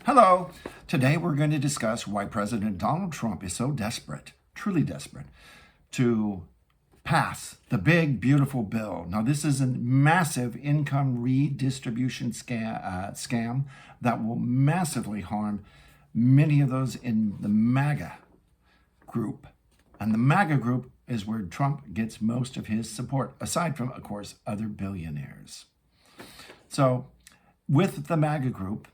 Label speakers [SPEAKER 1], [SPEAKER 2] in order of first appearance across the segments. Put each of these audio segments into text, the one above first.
[SPEAKER 1] Hello. Today we're going to discuss why President Donald Trump is so desperate, truly desperate, to pass the big, beautiful bill. Now, this is a massive income redistribution scam that will massively harm many of those in the Maga group. And the Maga group is where Trump gets most of his support, aside from, of course, other billionaires. So with the Maga group,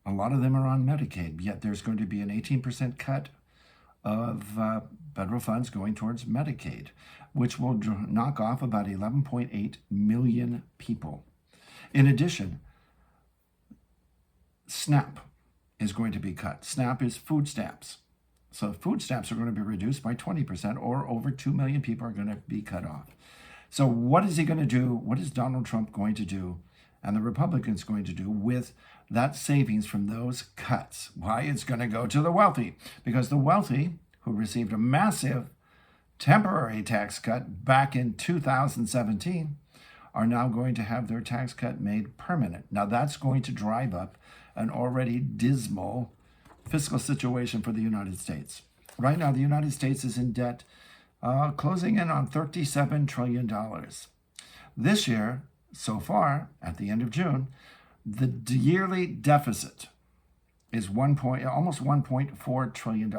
[SPEAKER 1] a lot of them are on Medicaid, yet there's going to be an 18% cut of federal funds going towards Medicaid, which will knock off about 11.8 million people. In addition, SNAP is going to be cut. SNAP is food stamps. So food stamps are going to be reduced by 20%, or over 2 million people are going to be cut off. So what is he going to do? What is Donald Trump going to do, and the Republicans going to do with that savings from those cuts? Why? It's going to go to the wealthy, because the wealthy, who received a massive temporary tax cut back in 2017, are now going to have their tax cut made permanent. Now that's going to drive up an already dismal fiscal situation for the United States. Right now, the United States is in debt, closing in on $37 trillion. This year, so far, at the end of June, the yearly deficit is almost $1.4 trillion.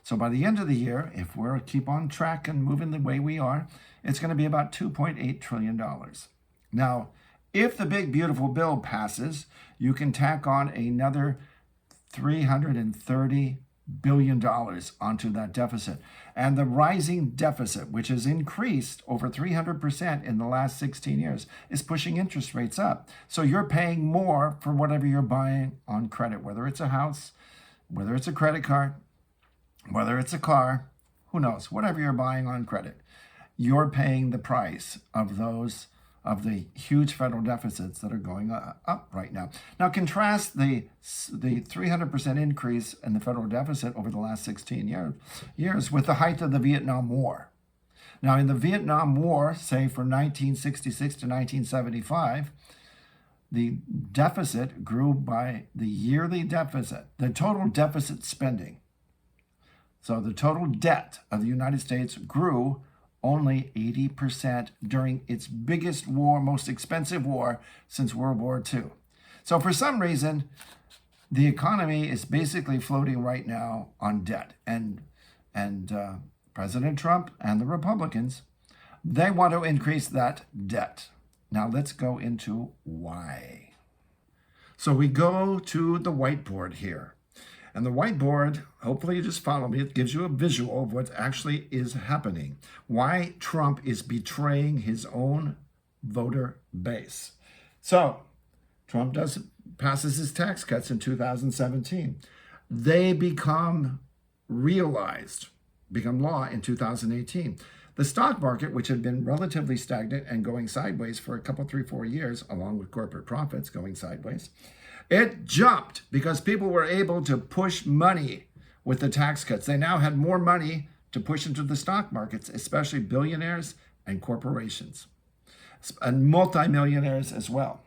[SPEAKER 1] So by the end of the year, if we keep on track and moving the way we are, it's going to be about $2.8 trillion. Now, if the big, beautiful bill passes, you can tack on another $330 billion onto that deficit. And the rising deficit, which has increased over 300% in the last 16 years, is pushing interest rates up. So you're paying more for whatever you're buying on credit, whether it's a house, whether it's a credit card, whether it's a car, who knows, whatever you're buying on credit, you're paying the price of the huge federal deficits that are going up right now. Now, contrast the 300% increase in the federal deficit over the last 16 years with the height of the Vietnam War. Now, in the Vietnam War, say from 1966 to 1975, the deficit grew by the yearly deficit, the total deficit spending. So the total debt of the United States grew only 80% during its biggest war, most expensive war since World War II. So for some reason, the economy is basically floating right now on debt. And President Trump and the Republicans, they want to increase that debt. Now let's go into why. So we go to the whiteboard here. And the whiteboard, hopefully you just follow me, it gives you a visual of what actually is happening. Why Trump is betraying his own voter base. So Trump passes his tax cuts in 2017. They become law in 2018. The stock market, which had been relatively stagnant and going sideways for a couple, 3, 4 years, along with corporate profits going sideways, it jumped because people were able to push money with the tax cuts. They now had more money to push into the stock markets, especially billionaires and corporations, and multimillionaires as well.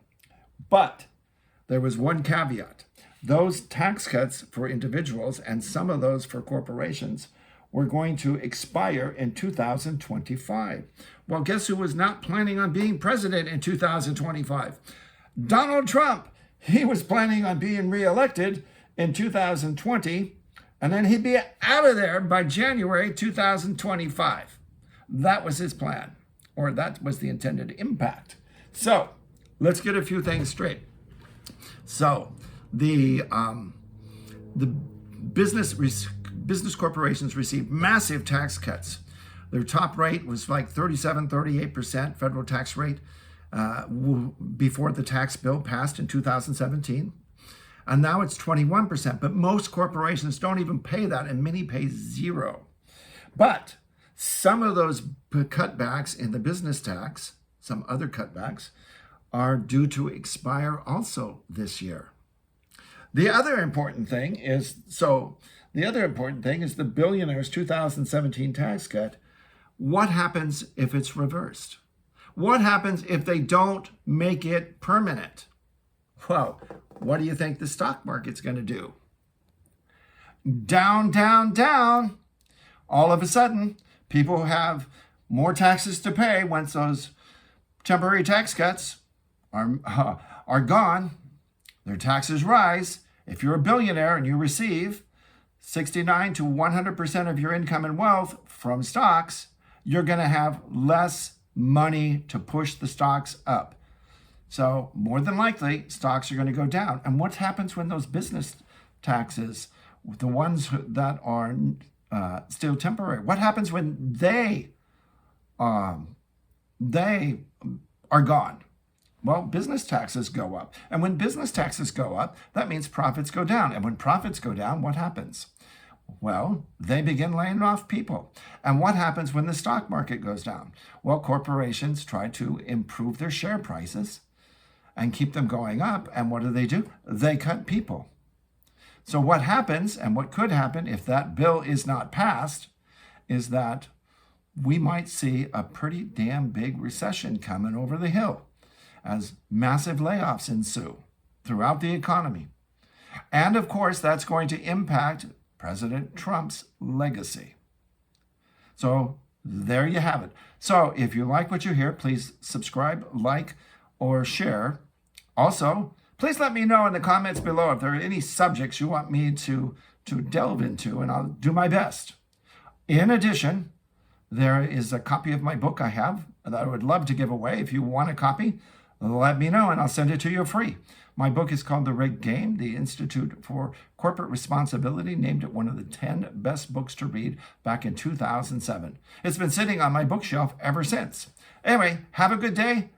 [SPEAKER 1] But there was one caveat. Those tax cuts for individuals and some of those for corporations were going to expire in 2025. Well, guess who was not planning on being president in 2025? Donald Trump. He was planning on being reelected in 2020, and then he'd be out of there by January 2025. That was his plan, or that was the intended impact. So let's get a few things straight. So the business corporations received massive tax cuts. Their top rate was like 38% federal tax rate before the tax bill passed in 2017. And now it's 21%, but most corporations don't even pay that, and many pay zero. But some of those cutbacks in the business tax, some other cutbacks, are due to expire also this year. The other important thing is the Billionaires 2017 tax cut. What happens if it's reversed? What happens if they don't make it permanent? Well, what do you think the stock market's going to do? Down, down, down. All of a sudden, people have more taxes to pay once those temporary tax cuts are gone. Their taxes rise. If you're a billionaire and you receive 69 to 100% of your income and wealth from stocks, you're going to have less money to push the stocks up. So more than likely, stocks are going to go down. And what happens when those business taxes, the ones that are still temporary, what happens when they are gone? Well, business taxes go up. And when business taxes go up, that means profits go down. And when profits go down, what happens? Well, they begin laying off people. And what happens when the stock market goes down? Well, corporations try to improve their share prices and keep them going up. And what do? They cut people. So what happens, and what could happen if that bill is not passed, is that we might see a pretty damn big recession coming over the hill as massive layoffs ensue throughout the economy. And of course, that's going to impact President Trump's legacy. So there you have it. So if you like what you hear, please subscribe, like, or share. Also, please let me know in the comments below if there are any subjects you want me to delve into, and I'll do my best. In addition, there is a copy of my book I have that I would love to give away. If you want a copy, let me know and I'll send it to you free. My book is called The Rigged Game, the Institute for Corporate Responsibility, named it one of the 10 best books to read back in 2007. It's been sitting on my bookshelf ever since. Anyway, have a good day.